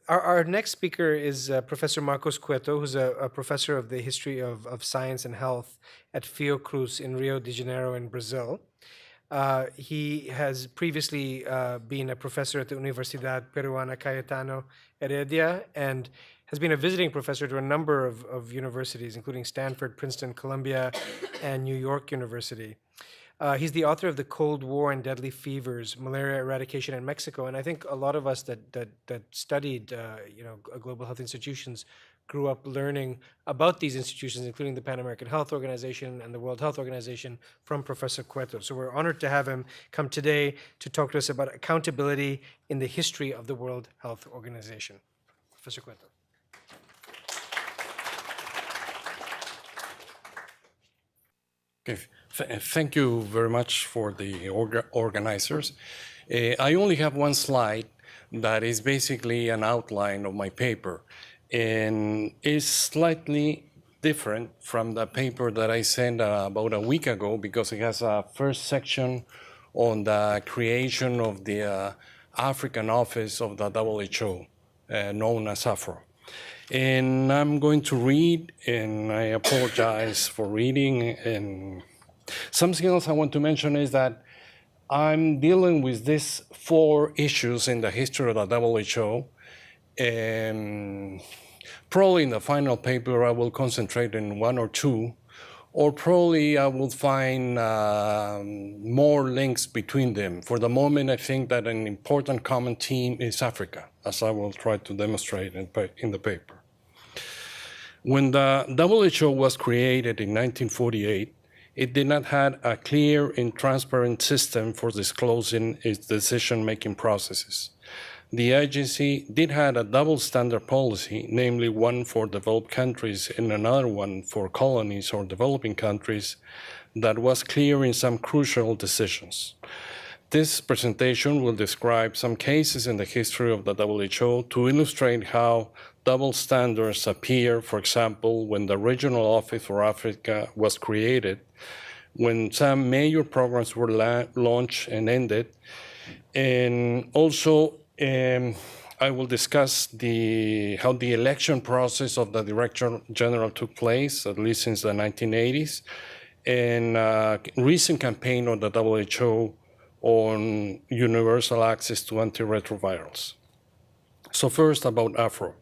Our next speaker is Professor Marcos Cueto, who's a professor of the history of science and health at FIOCRUZ in Rio de Janeiro in Brazil. He has previously been a professor at the Universidad Peruana Cayetano Heredia and has been a visiting professor to a number of universities, including Stanford, Princeton, Columbia, and New York University. He's the author of The Cold War and Deadly Fevers, Malaria Eradication in Mexico. And I think a lot of us that studied global health institutions grew up learning about these institutions, including the Pan American Health Organization and the World Health Organization, from Professor Cueto. So we're honored to have him come today to talk to us about accountability in the history of the World Health Organization. Professor Cueto. Okay. Thank you very much for the organizers. I only have one slide that is basically an outline of my paper, and is slightly different from the paper that I sent about a week ago, because it has a first section on the creation of the African office of the WHO, known as AFRO. And I'm going to read, and I apologize for reading. And something else I want to mention is that I'm dealing with these 4 issues in the history of the WHO. And probably in the final paper, I will concentrate on 1 or 2, or probably I will find more links between them. For the moment, I think that an important common theme is Africa, as I will try to demonstrate in the paper. When the WHO was created in 1948, it did not have a clear and transparent system for disclosing its decision-making processes. The agency did have a double standard policy, namely one for developed countries and another one for colonies or developing countries, that was clear in some crucial decisions. This presentation will describe some cases in the history of the WHO to illustrate how double standards appear, for example, when the Regional Office for Africa was created, when some major programs were launched and ended, and also I will discuss how the election process of the Director General took place, at least since the 1980s, and recent campaign of the WHO on universal access to antiretrovirals. So first about AFRO.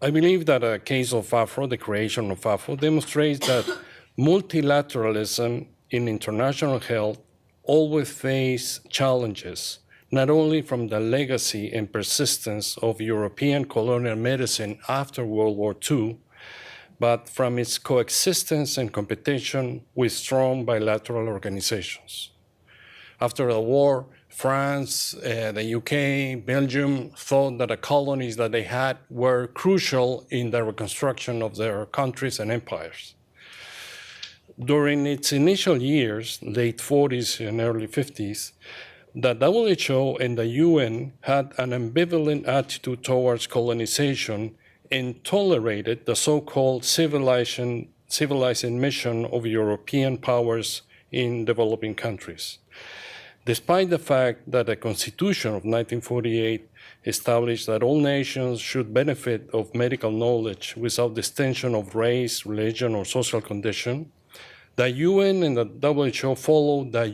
I believe that a case of AFRO, the creation of AFRO, demonstrates that multilateralism in international health always face challenges, not only from the legacy and persistence of European colonial medicine after World War II, but from its coexistence and competition with strong bilateral organizations. After the war, France, the UK, Belgium thought that the colonies that they had were crucial in the reconstruction of their countries and empires. During its initial years, late 40s and early 50s, the WHO and the UN had an ambivalent attitude towards colonization and tolerated the so-called civilizing mission of European powers in developing countries. Despite the fact that the Constitution of 1948 established that all nations should benefit of medical knowledge without distinction of race, religion, or social condition, the UN and the WHO followed the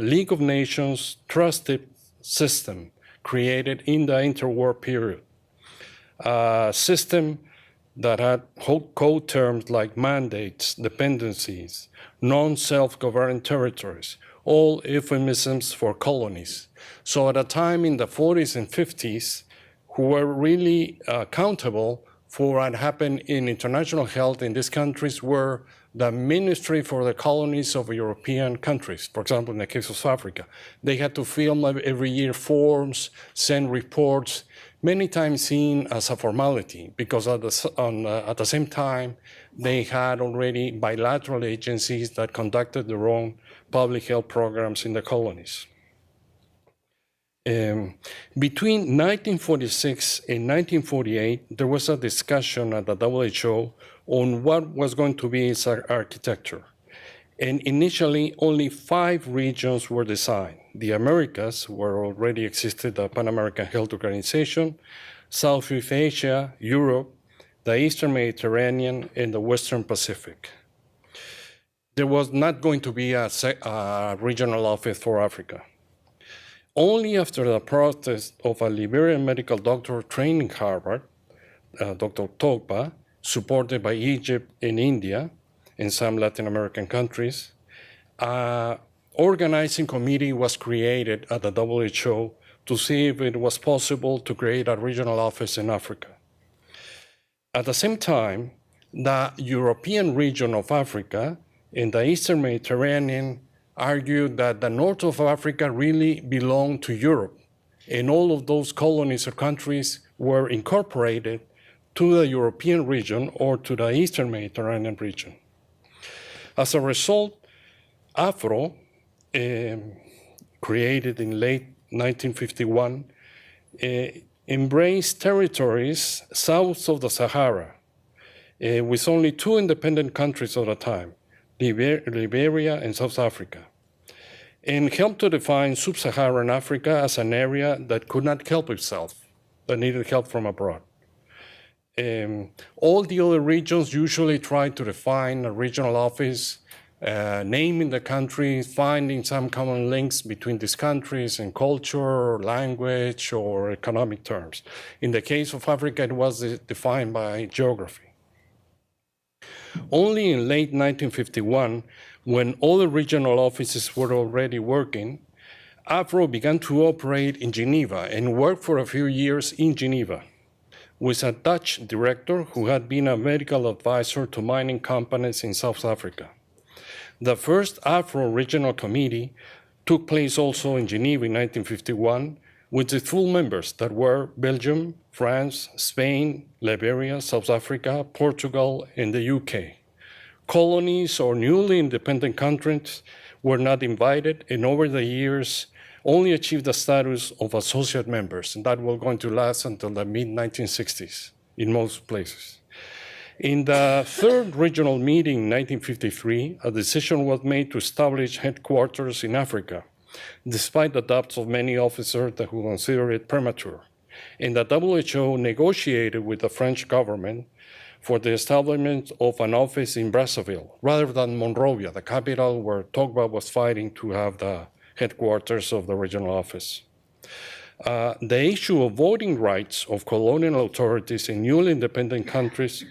League of Nations trusted system created in the interwar period, a system that had code terms like mandates, dependencies, non-self-governed territories, all euphemisms for colonies. So at a time in the 40s and 50s, who were really accountable for what happened in international health in these countries were the Ministry for the Colonies of European countries. For example, in the case of Africa, they had to fill every year forms, send reports, many times seen as a formality, because at the same time, they had already bilateral agencies that conducted their own public health programs in the colonies. Between 1946 and 1948, there was a discussion at the WHO on what was going to be its architecture. And initially, only 5 regions were designed. The Americas, where already existed the Pan American Health Organization, Southeast Asia, Europe, the Eastern Mediterranean, and the Western Pacific. There was not going to be a regional office for Africa. Only after the protest of a Liberian medical doctor trained in Harvard, Dr. Togba, supported by Egypt and India and some Latin American countries, an organizing committee was created at the WHO to see if it was possible to create a regional office in Africa. At the same time, the European region of Africa and the Eastern Mediterranean argued that the north of Africa really belonged to Europe, and all of those colonies or countries were incorporated to the European region or to the Eastern Mediterranean region. As a result, AFRO, created in late 1951, embraced territories south of the Sahara, with only 2 independent countries at a time, Liberia and South Africa, and helped to define sub-Saharan Africa as an area that could not help itself, that needed help from abroad. All the other regions usually try to define a regional office, naming the countries, finding some common links between these countries in culture, language, or economic terms. In the case of Africa, it was defined by geography. Only in late 1951, when all the regional offices were already working, AFRO began to operate in Geneva and worked for a few years in Geneva with a Dutch director who had been a medical advisor to mining companies in South Africa. The first AFRO regional committee took place also in Geneva in 1951 with the full members that were Belgium, France, Spain, Liberia, South Africa, Portugal, and the UK. Colonies or newly independent countries were not invited, and over the years only achieved the status of associate members, and that will going to last until the mid-1960s in most places. In the third regional meeting in 1953, a decision was made to establish headquarters in Africa, despite the doubts of many officers who considered it premature. And the WHO negotiated with the French government for the establishment of an office in Brazzaville, rather than Monrovia, the capital where Togba was fighting to have the headquarters of the regional office. The issue of voting rights of colonial authorities in newly independent countries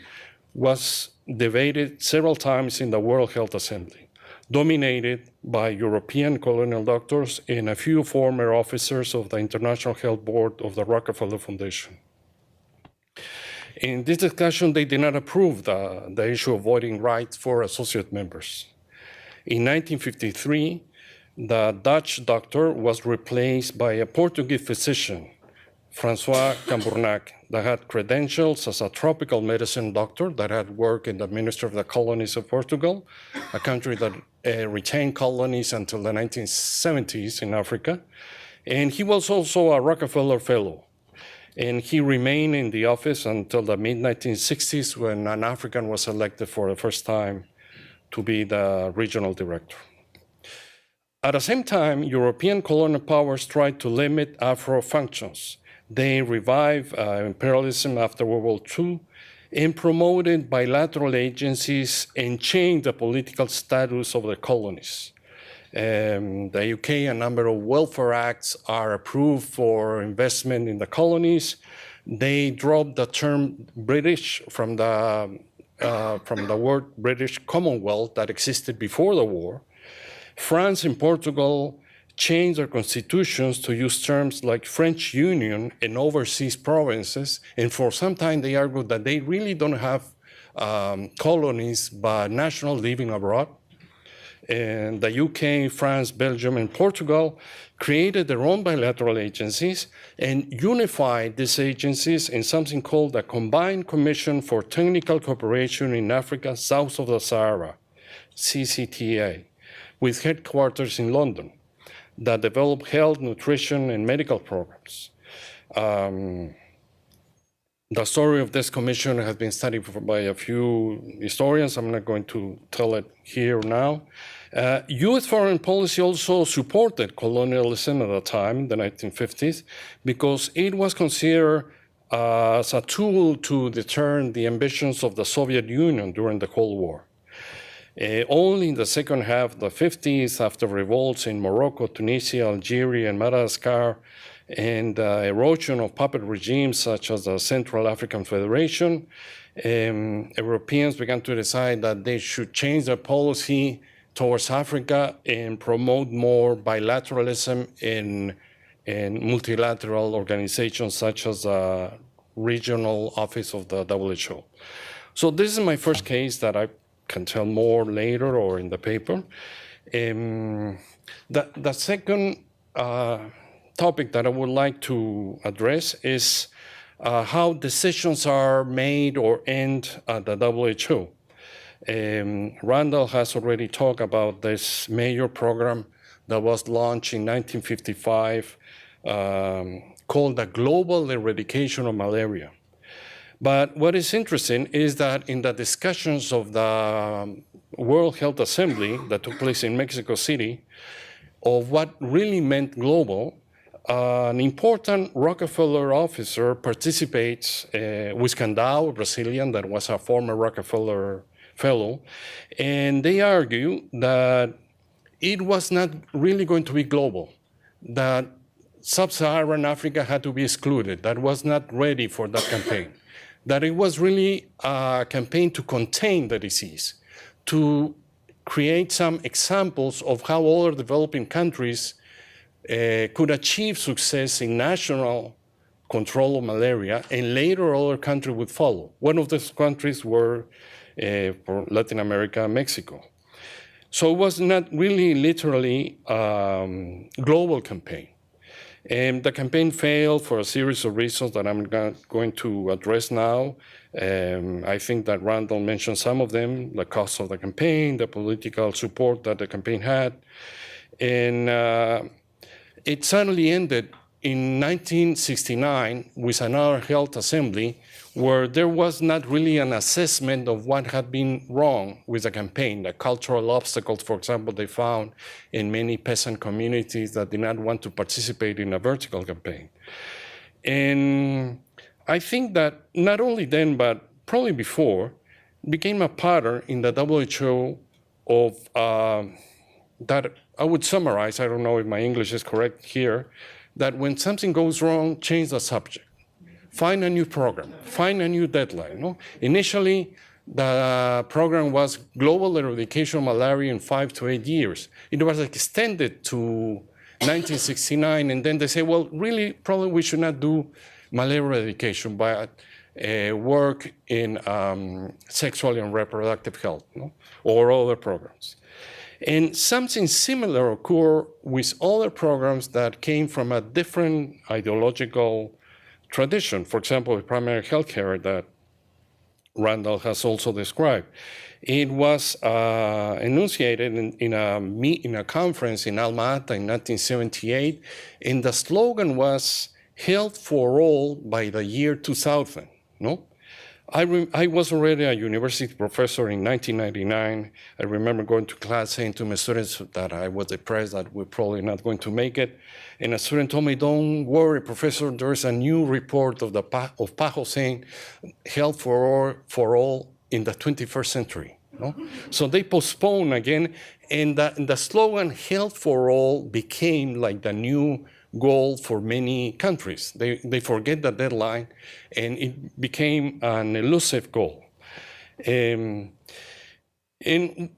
was debated several times in the World Health Assembly, dominated by European colonial doctors and a few former officers of the International Health Board of the Rockefeller Foundation. In this discussion, they did not approve the issue of voting rights for associate members. In 1953, the Dutch doctor was replaced by a Portuguese physician, François Cambournac, that had credentials as a tropical medicine doctor that had worked in the Ministry of the Colonies of Portugal, a country that retained colonies until the 1970s in Africa. And he was also a Rockefeller Fellow. And he remained in the office until the mid-1960s when an African was elected for the first time to be the regional director. At the same time, European colonial powers tried to limit Afro functions. They revived imperialism after World War II and promoted bilateral agencies and changed the political status of the colonies. The UK, a number of welfare acts are approved for investment in the colonies. They dropped the term British from the word British Commonwealth that existed before the war. France and Portugal changed their constitutions to use terms like French Union and overseas provinces, and for some time they argued that they really don't have colonies but national living abroad. And the UK, France, Belgium, and Portugal created their own bilateral agencies and unified these agencies in something called the Combined Commission for Technical Cooperation in Africa South of the Sahara, CCTA, with headquarters in London, that develop health, nutrition, and medical programs. The story of this commission has been studied by a few historians. I'm not going to tell it here now. U.S. foreign policy also supported colonialism at the time, in the 1950s, because it was considered as a tool to deter the ambitions of the Soviet Union during the Cold War. Only in the second half of the 50s, after revolts in Morocco, Tunisia, Algeria, and Madagascar, and erosion of puppet regimes such as the Central African Federation, Europeans began to decide that they should change their policy towards Africa and promote more bilateralism in multilateral organizations such as the regional office of the WHO. So this is my first case that I can tell more later or in the paper. The second topic that I would like to address is how decisions are made or end at the WHO. Randall has already talked about this major program that was launched in 1955 called the Global Eradication of Malaria. But what is interesting is that in the discussions of the World Health Assembly that took place in Mexico City, of what really meant global, an important Rockefeller officer participates, Wiscandao, a Brazilian that was a former Rockefeller fellow, and they argue that it was not really going to be global, that sub-Saharan Africa had to be excluded, that was not ready for that campaign, that it was really a campaign to contain the disease, to create some examples of how other developing countries could achieve success in national control of malaria, and later other countries would follow. One of those countries were, for Latin America, Mexico. So it was not really literally global campaign. And the campaign failed for a series of reasons that I'm not going to address now. I think that Randall mentioned some of them: the cost of the campaign, the political support that the campaign had. And it suddenly ended in 1969 with another health assembly where there was not really an assessment of what had been wrong with the campaign. The cultural obstacles, for example, they found in many peasant communities that did not want to participate in a vertical campaign. And I think that not only then, but probably before, became a pattern in the WHO of that I would summarize, I don't know if my English is correct here, that when something goes wrong, change the subject. Find a new program, find a new deadline. No? Initially, the program was global eradication of malaria in 5 to 8 years. It was extended to 1969, and then they say, well, really, probably we should not do malaria eradication, but work in sexual and reproductive health, no? Or other programs. And something similar occurred with other programs that came from a different ideological tradition. For example, the primary health care that Randall has also described. It was enunciated in a conference in Alma-Ata in 1978, and the slogan was "Health for All by the year 2000." No? I was already a university professor in 1999. I remember going to class saying to my students that I was depressed that we're probably not going to make it. And a student told me, don't worry, professor, there's a new report of PAHO saying health for all in the 21st century. No? So they postponed again, and the slogan health for all became like the new goal for many countries. They forget the deadline, and it became an elusive goal. And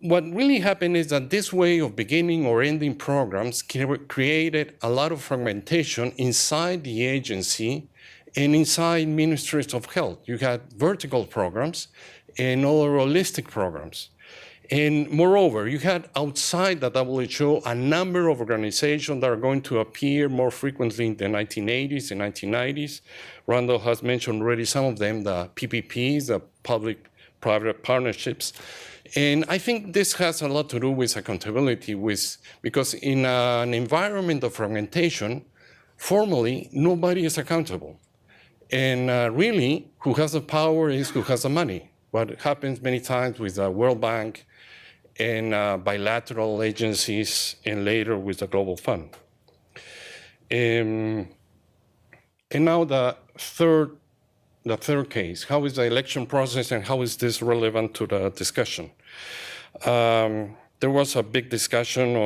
what really happened is that this way of beginning or ending programs created a lot of fragmentation inside the agency and inside ministries of health. You had vertical programs and other holistic programs. And moreover, you had outside the WHO a number of organizations that are going to appear more frequently in the 1980s and 1990s. Randall has mentioned already some of them, the PPPs, the public-private partnerships. And I think this has a lot to do with accountability, because in an environment of fragmentation, formally, nobody is accountable. And really, who has the power is who has the money. What happens many times with the World Bank and bilateral agencies, and later with the Global Fund. And now the third case, how is the election process and how is this relevant to the discussion? There was a big discussion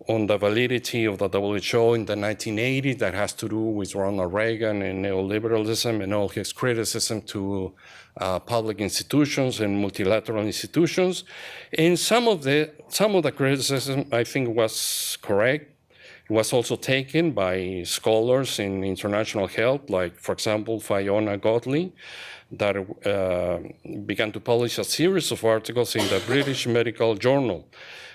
on the validity of the WHO in the 1980s that has to do with Ronald Reagan and neoliberalism and all his criticism to public institutions and multilateral institutions. And some of the criticism, I think, was correct. It was also taken by scholars in international health, like, for example, Fiona Godley, that began to publish a series of articles in the British Medical Journal,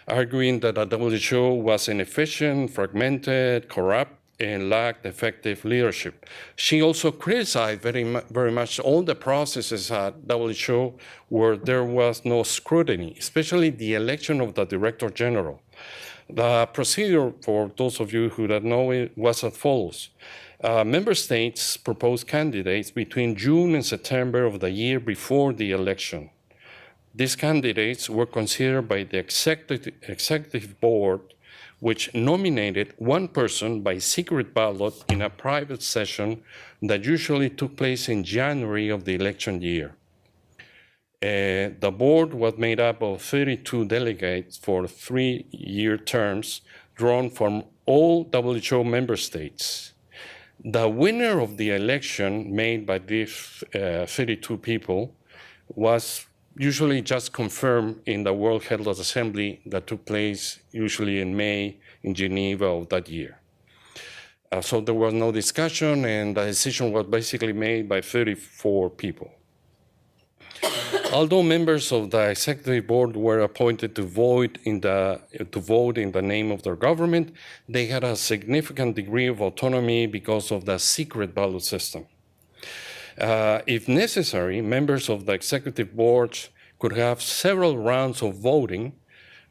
arguing that the WHO was inefficient, fragmented, corrupt, and lacked effective leadership. She also criticized very much all the processes at WHO where there was no scrutiny, especially the election of the Director General. The procedure, for those of you who don't know it, was as follows. Member states proposed candidates between June and September of the year before the election. These candidates were considered by the executive board, which nominated one person by secret ballot in a private session that usually took place in January of the election year. The board was made up of 32 delegates for 3-year terms drawn from all WHO member states. The winner of the election made by these 32 people was usually just confirmed in the World Health Assembly that took place usually in May in Geneva of that year. So there was no discussion, and the decision was basically made by 34 people. Although members of the executive board were appointed to vote in the name of their government, they had a significant degree of autonomy because of the secret ballot system. If necessary, members of the executive board could have several rounds of voting,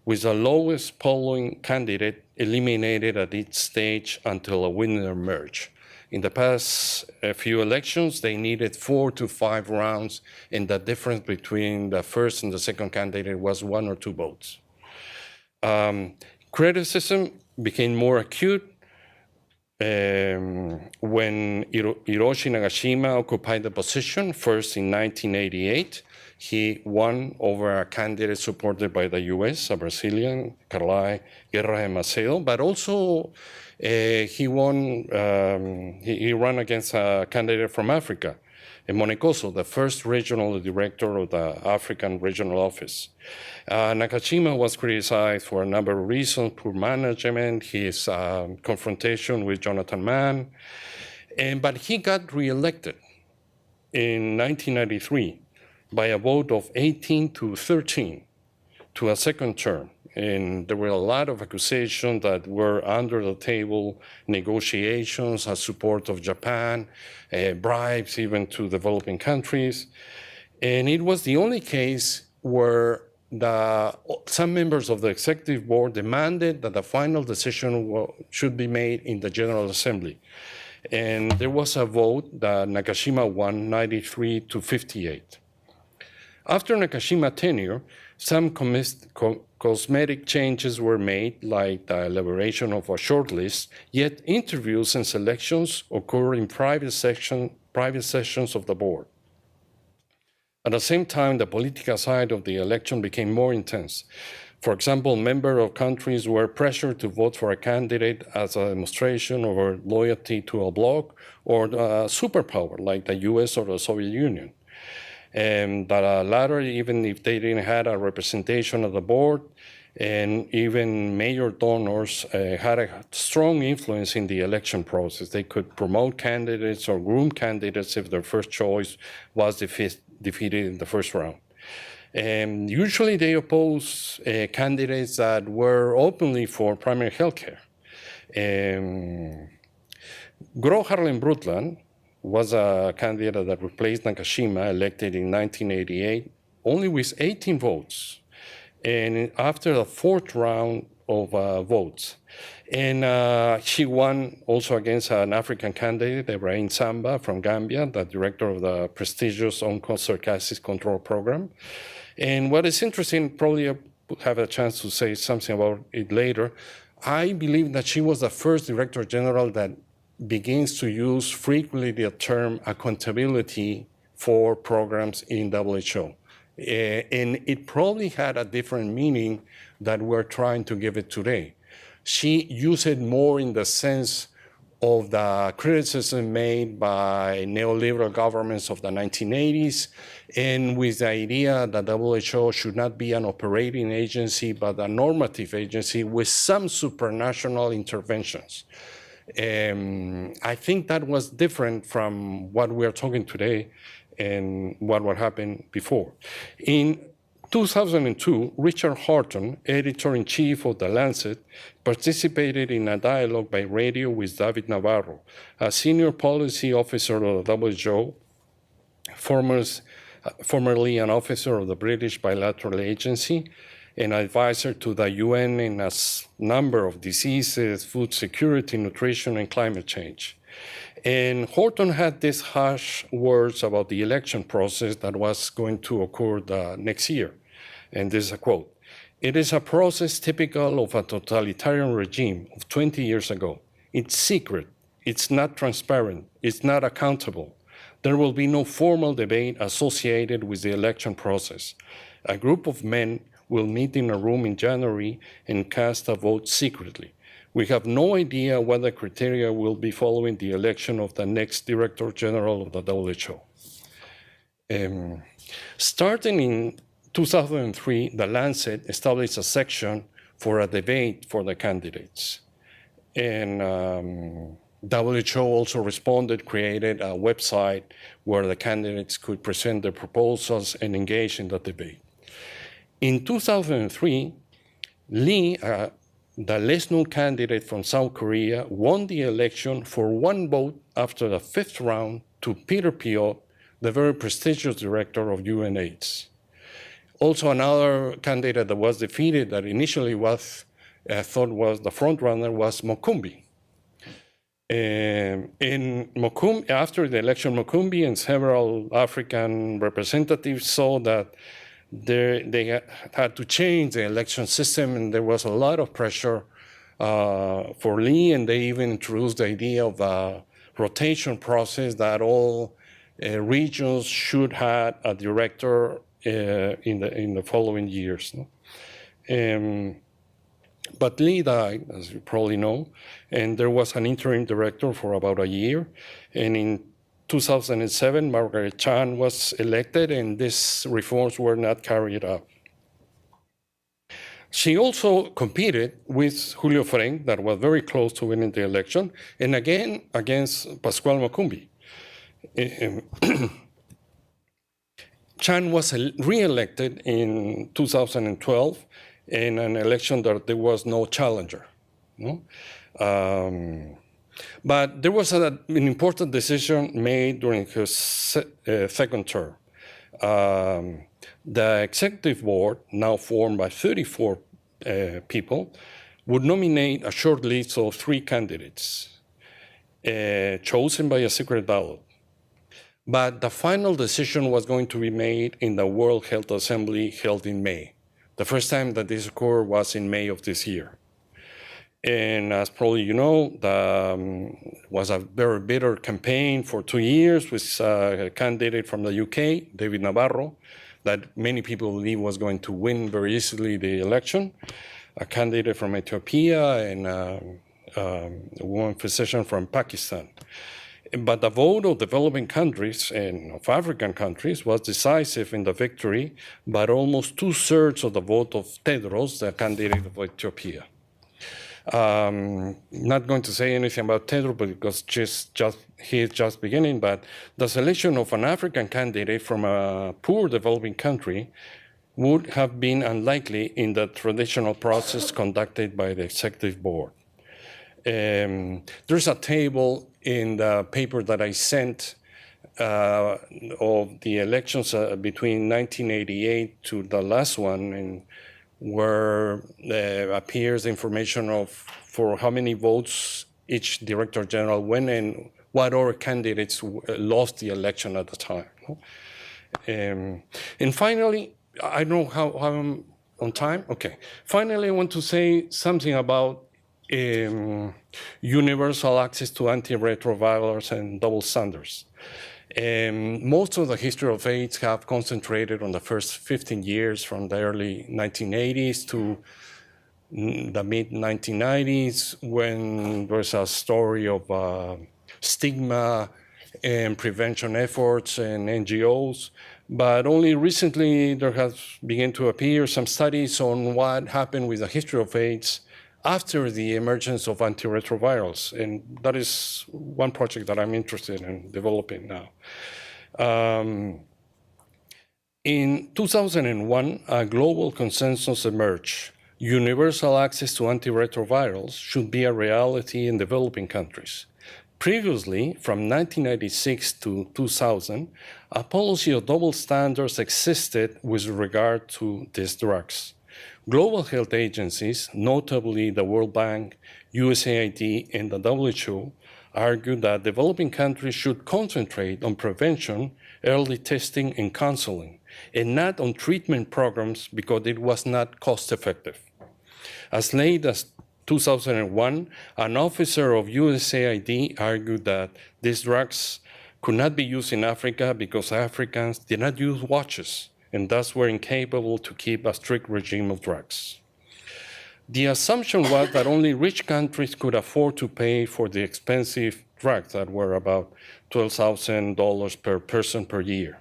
with the lowest polling candidate eliminated at each stage until a winner emerged. In the past few elections, they needed 4 to 5 rounds, and the difference between the first and the second candidate was 1 or 2 votes. Criticism became more acute when Hiroshi Nagashima occupied the position, first in 1988. He won over a candidate supported by the US, a Brazilian, Carlos Guerra de Macedo, but also he ran against a candidate from Africa, Monecoso, the first regional director of the African Regional Office. Nakashima was criticized for a number of reasons: poor management, his confrontation with Jonathan Mann, but he got reelected in 1993 by a vote of 18 to 13 to a second term. And there were a lot of accusations that were under the table negotiations, support of Japan, bribes even to developing countries. And it was the only case where some members of the executive board demanded that the final decision should be made in the General Assembly. And there was a vote that Nakashima won 93 to 58. After Nakashima's tenure, some cosmetic changes were made, like the elaboration of a shortlist, yet interviews and selections occur in private sessions of the board. At the same time, the political side of the election became more intense. For example, members of countries were pressured to vote for a candidate as a demonstration of their loyalty to a bloc or a superpower like the US or the Soviet Union. And the latter, even if they didn't have a representation of the board, and even major donors had a strong influence in the election process. They could promote candidates or groom candidates if their first choice was defeated in the first round. And usually they oppose candidates that were openly for primary health care. Gro Harlem Brundtland was a candidate that replaced Nakashima, elected in 1988, only with 18 votes. And after the fourth round votes. And she won also against an African candidate, Ibrahim Samba from Gambia, the director of the prestigious Onchocerciasis Control Program. And what is interesting, probably I'll have a chance to say something about it later, I believe that she was the first director general that begins to use frequently the term accountability for programs in WHO. And it probably had a different meaning that we're trying to give it today. She used it more in the sense of the criticism made by neoliberal governments of the 1980s, and with the idea that WHO should not be an operating agency, but a normative agency with some supranational interventions. I think that was different from what we are talking today and what happened before. In 2002, Richard Horton, editor-in-chief of The Lancet, participated in a dialogue by radio with David Navarro, a senior policy officer of the WHO, formerly an officer of the British Bilateral Agency, an advisor to the UN in a number of diseases, food security, nutrition, and climate change. And Horton had these harsh words about the election process that was going to occur the next year. And this is a quote: "It is a process typical of a totalitarian regime of 20 years ago. It's secret, it's not transparent, it's not accountable. There will be no formal debate associated with the election process. A group of men will meet in a room in January and cast a vote secretly. We have no idea what the criteria will be following the election of the next Director General of the WHO." Starting in 2003, The Lancet established a section for a debate for the candidates. And WHO also responded, created a website where the candidates could present their proposals and engage in the debate. In 2003, Lee, the less-known candidate from South Korea, won the election for one vote after the fifth round to Peter Piot, the very prestigious director of UNAIDS. Also, another candidate that was defeated that initially was thought was the front-runner was Mokumbi. After the election, Mokumbi and several African representatives saw that they had to change the election system, and there was a lot of pressure for Lee, and they even introduced the idea of a rotation process that all regions should have a director in the following years. But Lee died, as you probably know, and there was an interim director for about a year. And in 2007, Margaret Chan was elected, and these reforms were not carried out. She also competed with Julio Freng, that was very close to winning the election, and again against Pascual Mokumbi. Chan was re-elected in 2012 in an election that there was no challenger. No? But there was an important decision made during his second term. The executive board, now formed by 34 people, would nominate a short list of 3 candidates chosen by a secret ballot. But the final decision was going to be made in the World Health Assembly held in May. The first time that this occurred was in May of this year. And as probably you know, was a very bitter campaign for 2 years with a candidate from the UK, David Navarro, that many people believe was going to win very easily the election, a candidate from Ethiopia, and a woman physician from Pakistan. But the vote of developing countries and of African countries was decisive in the victory, but almost 2/3 of the vote of Tedros, the candidate of Ethiopia. Not going to say anything about Tedros because he is just beginning, but the selection of an African candidate from a poor developing country would have been unlikely in the traditional process conducted by the executive board. There's a table in the paper that I sent of the elections between 1988 to the last one in where appears information of for how many votes each director general won and what other candidates lost the election at the time. And finally, I don't know how I'm on time. Okay. Finally, I want to say something about universal access to antiretrovirals and double standards. Most of the history of AIDS have concentrated on the first 15 years from the early 1980s to the mid-1990s, when there's a story of stigma and prevention efforts and NGOs. But only recently there has begun to appear some studies on what happened with the history of AIDS after the emergence of antiretrovirals. And that is one project that I'm interested in developing now. In 2001, a global consensus emerged. Universal access to antiretrovirals should be a reality in developing countries. Previously, from 1996 to 2000, a policy of double standards existed with regard to these drugs. Global health agencies, notably the World Bank, USAID, and the WHO, argued that developing countries should concentrate on prevention, early testing, and counseling, and not on treatment programs because it was not cost-effective. As late as 2001, an officer of USAID argued that these drugs could not be used in Africa because Africans did not use watches and thus were incapable to keep a strict regime of drugs. The assumption was that only rich countries could afford to pay for the expensive drugs that were about $12,000 per person per year.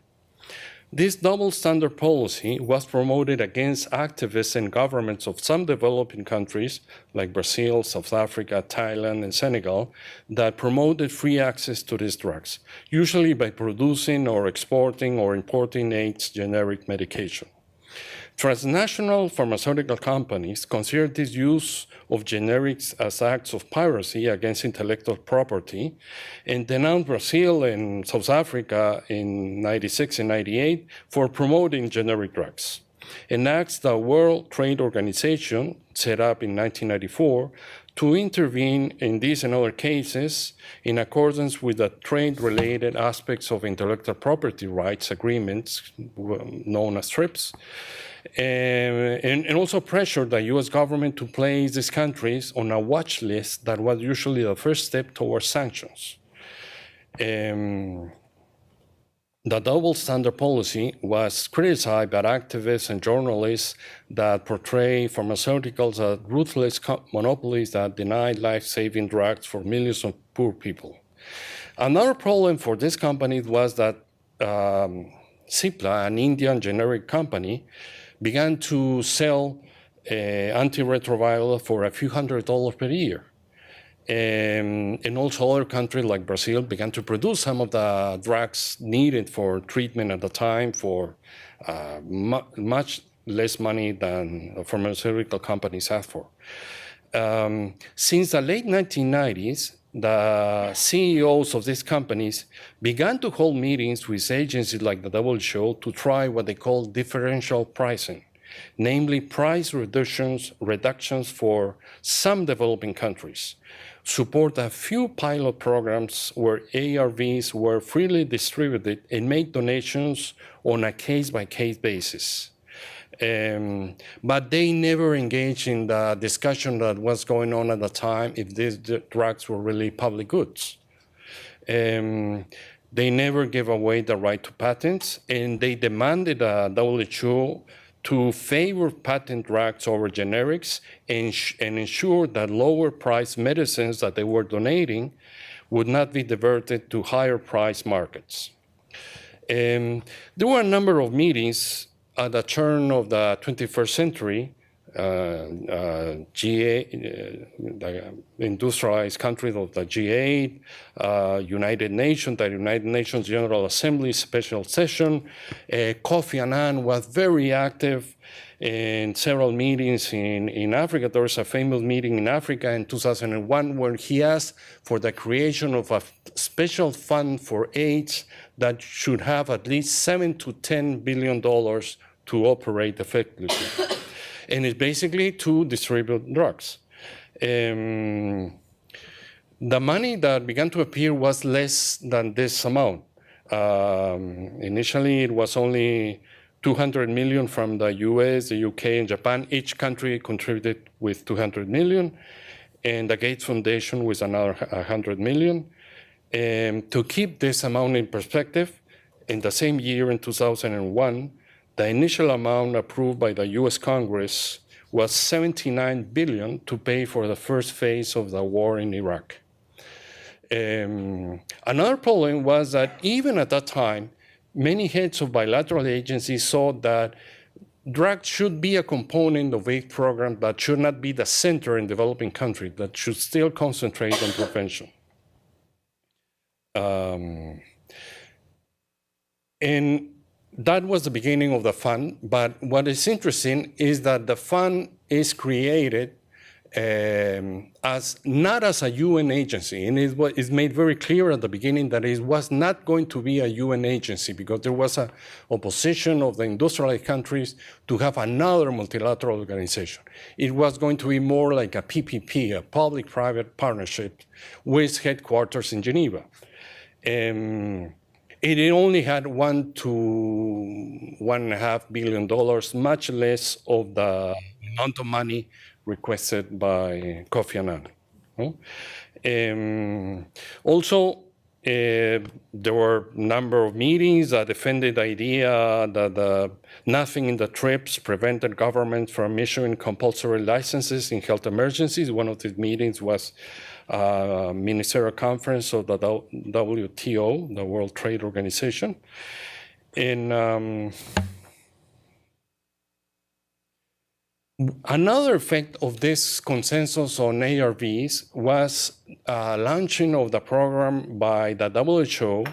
This double standard policy was promoted against activists and governments of some developing countries like Brazil, South Africa, Thailand, and Senegal that promoted free access to these drugs, usually by producing or exporting or importing AIDS generic medication. Transnational pharmaceutical companies consider this use of generics as acts of piracy against intellectual property and denounced Brazil and South Africa in 96 and 98 for promoting generic drugs, and asked the World Trade Organization, set up in 1994, to intervene in these and other cases in accordance with the trade-related aspects of intellectual property rights agreements, known as TRIPS, and also pressured the US government to place these countries on a watch list that was usually the first step towards sanctions. The double standard policy was criticized by activists and journalists that portray pharmaceuticals as ruthless monopolies that deny life-saving drugs for millions of poor people. Another problem for this company was that Cipla, an Indian generic company, began to sell antiretroviral for a few $100s per year. And also other countries like Brazil began to produce some of the drugs needed for treatment at the time for much less money than the pharmaceutical companies asked for. Since the late 1990s, the CEOs of these companies began to hold meetings with agencies like the WHO to try what they call differential pricing, namely price reductions for some developing countries, support a few pilot programs where ARVs were freely distributed, and make donations on a case-by-case basis. But they never engaged in the discussion that was going on at the time if these drugs were really public goods. They never gave away the right to patents, and they demanded a WHO to favor patent drugs over generics and ensure that lower-priced medicines that they were donating would not be diverted to higher-priced markets. There were a number of meetings at the turn of the 21st century, the industrialized countries of the G8, United Nations, the United Nations General Assembly special session. Kofi Annan was very active in several meetings in Africa. There was a famous meeting in Africa in 2001 where he asked for the creation of a special fund for AIDS that should have at least $7 to $10 billion to operate effectively. And it's basically to distribute drugs. The money that began to appear was less than this amount. Initially, it was only 200 million from the US, the UK, and Japan. Each country contributed with 200 million, and the Gates Foundation with another 100 million. To keep this amount in perspective, in the same year, in 2001, the initial amount approved by the US Congress was 79 billion to pay for the first phase of the war in Iraq. Another problem was that even at that time, many heads of bilateral agencies saw that drugs should be a component of aid programs that should not be the center in developing countries, that should still concentrate on prevention. And that was the beginning of the fund, but what is interesting is that the fund is created not as a UN agency, and it is made very clear at the beginning that it was not going to be a UN agency because there was an opposition of the industrialized countries to have another multilateral organization. It was going to be more like a PPP, a public-private partnership with headquarters in Geneva. It only had $1 to $1.5 billion, much less of the amount of money requested by Kofi Annan. Also, there were a number of meetings that defended the idea that nothing in the TRIPS prevented governments from issuing compulsory licenses in health emergencies. One of these meetings was a ministerial conference of the WTO, the World Trade Organization. And another effect of this consensus on ARVs was launching of the program by the WHO.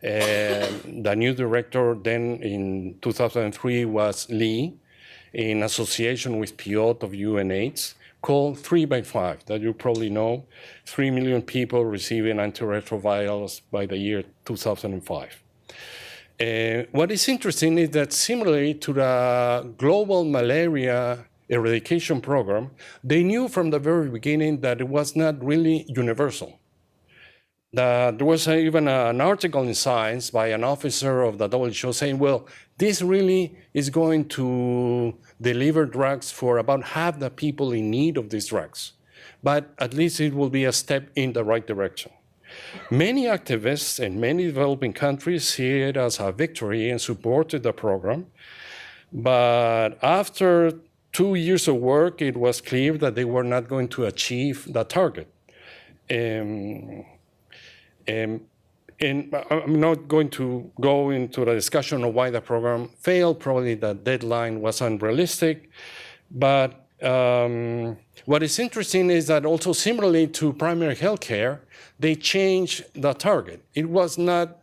The new director then in 2003 was Lee, in association with Cueto of UNAIDS, called 3x5, that you probably know, 3 million people receiving antiretrovirals by the year 2005. What is interesting is that similarly to the global malaria eradication program, they knew from the very beginning that it was not really universal. There was even an article in Science by an officer of the WHO saying, well, this really is going to deliver drugs for about half the people in need of these drugs. But at least it will be a step in the right direction. Many activists in many developing countries see it as a victory and supported the program. But after 2 years of work, it was clear that they were not going to achieve the target. And I'm not going to go into the discussion of why the program failed. Probably the deadline was unrealistic. But what is interesting is that also similarly to primary health care, they changed the target. It was not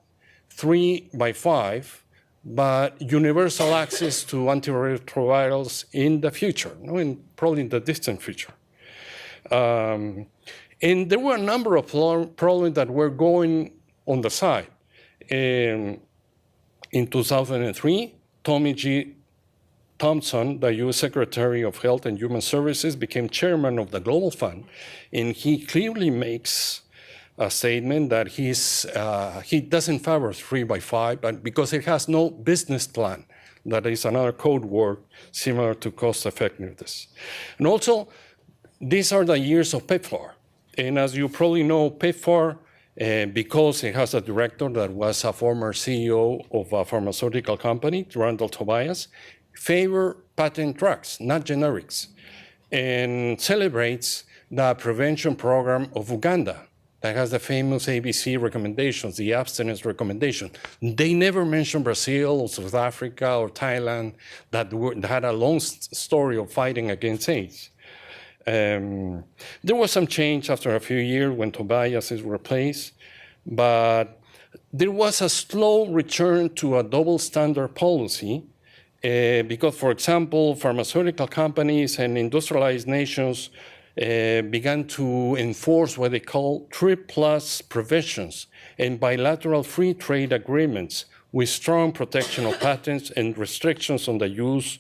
3x5, but universal access to antiretrovirals in the future, probably in the distant future. And there were a number of problems that were going on the side. In 2003, Tommy G. Thompson, the U.S. Secretary of Health and Human Services, became chairman of the Global Fund, and he clearly makes a statement that he doesn't favor 3x5, but because it has no business plan. That is another code word similar to cost effectiveness. And also, these are the years of PEPFAR. And as you probably know, PEPFAR, because it has a director that was a former CEO of a pharmaceutical company, Randall Tobias, favor patent drugs, not generics, and celebrates the prevention program of Uganda that has the famous ABC recommendations, the abstinence recommendation. They never mention Brazil or South Africa or Thailand that had a long story of fighting against AIDS. There was some change after a few years when Tobias is replaced, but there was a slow return to a double standard policy because, for example, pharmaceutical companies and industrialized nations began to enforce what they call TRIP+ provisions and bilateral free trade agreements with strong protection of patents and restrictions on the use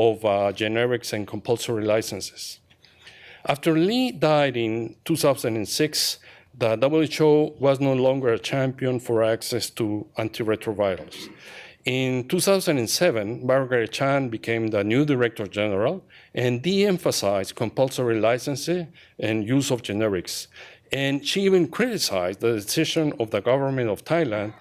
of generics and compulsory licenses. After Lee died in 2006, the WHO was no longer a champion for access to antiretrovirals. In 2007, Margaret Chan became the new Director General and de-emphasized compulsory licensing and use of generics. And she even criticized the decision of the government of Thailand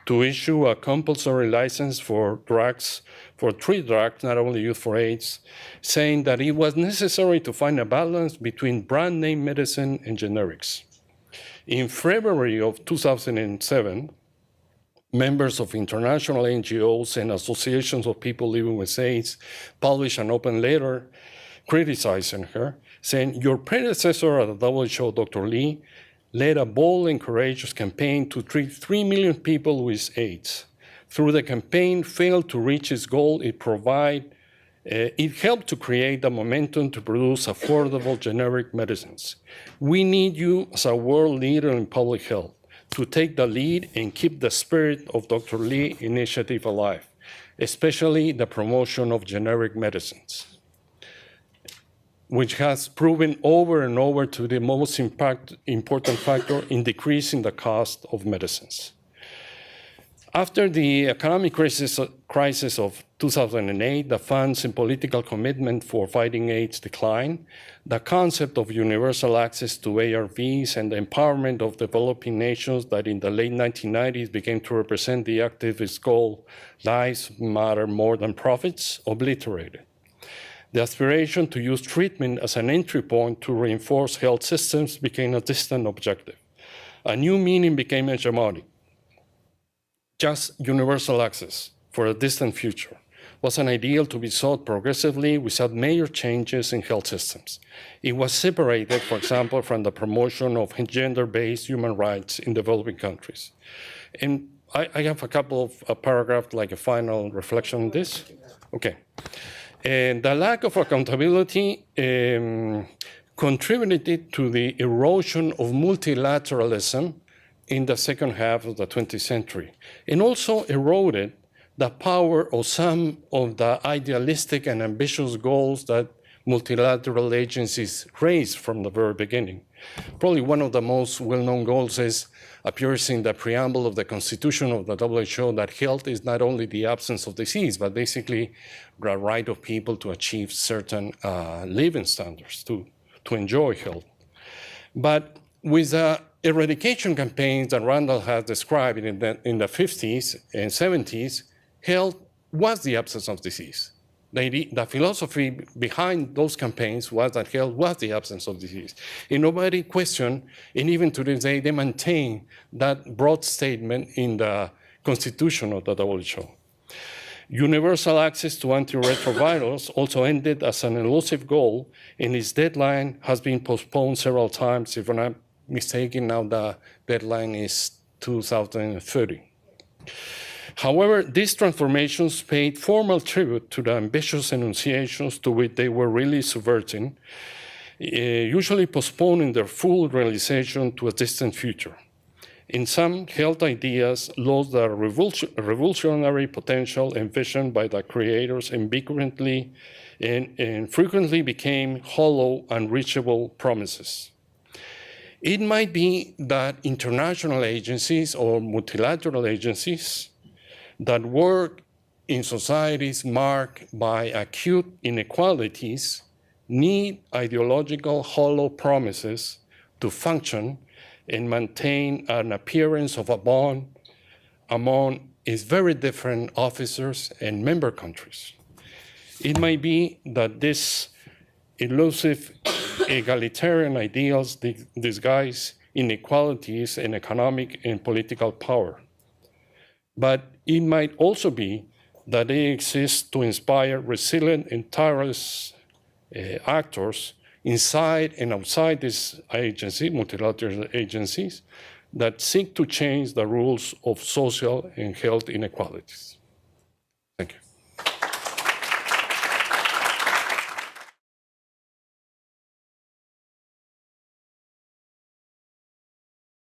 to issue a compulsory license for drugs, for 3 drugs, not only used for AIDS, saying that it was necessary to find a balance between brand name medicine and generics. In February of 2007, members of international NGOs and associations of people living with AIDS published an open letter criticizing her, saying, "Your predecessor at the WHO, Dr. Lee, led a bold and courageous campaign to treat 3 million people with AIDS. Through the campaign, failed to reach its goal. It helped to create the momentum to produce affordable generic medicines. We need you as a world leader in public health to take the lead and keep the spirit of Dr. Lee initiative alive, especially the promotion of generic medicines, which has proven over and over to be the most important factor in decreasing the cost of medicines." After the economic crisis of 2008, the funds and political commitment for fighting AIDS declined. The concept of universal access to ARVs and the empowerment of developing nations that in the late 1990s began to represent the activist goal, lives matter more than profits, obliterated. The aspiration to use treatment as an entry point to reinforce health systems became a distant objective. A new meaning became hegemonic. Just universal access for a distant future was an ideal to be sought progressively without major changes in health systems. It was separated, for example, from the promotion of gender-based human rights in developing countries. And I have a couple of paragraphs, like a final reflection on this. Okay. And the lack of accountability contributed to the erosion of multilateralism in the second half of the 20th century, and also eroded the power of some of the idealistic and ambitious goals that multilateral agencies raised from the very beginning. Probably one of the most well-known goals appears in the preamble of the Constitution of the WHO, that health is not only the absence of disease, but basically the right of people to achieve certain living standards, to enjoy health. But with the eradication campaigns that Randall has described in the 50s and 70s, health was the absence of disease. The philosophy behind those campaigns was that health was the absence of disease. And nobody questioned, and even to this day, they maintain that broad statement in the Constitution of the WHO. Universal access to antiretrovirals also ended as an elusive goal, and its deadline has been postponed several times. If I'm not mistaken, now the deadline is 2030. However, these transformations paid formal tribute to the ambitious enunciations to which they were really subverting, usually postponing their full realization to a distant future. In some, health ideas lost their revolutionary potential envisioned by the creators and frequently became hollow, unreachable promises. It might be that international agencies or multilateral agencies that work in societies marked by acute inequalities need ideological hollow promises to function and maintain an appearance of a bond among its very different officers and member countries. It might be that these elusive egalitarian ideals disguise inequalities in economic and political power. But it might also be that they exist to inspire resilient and tireless actors inside and outside this agency, multilateral agencies, that seek to change the rules of social and health inequalities. Thank you.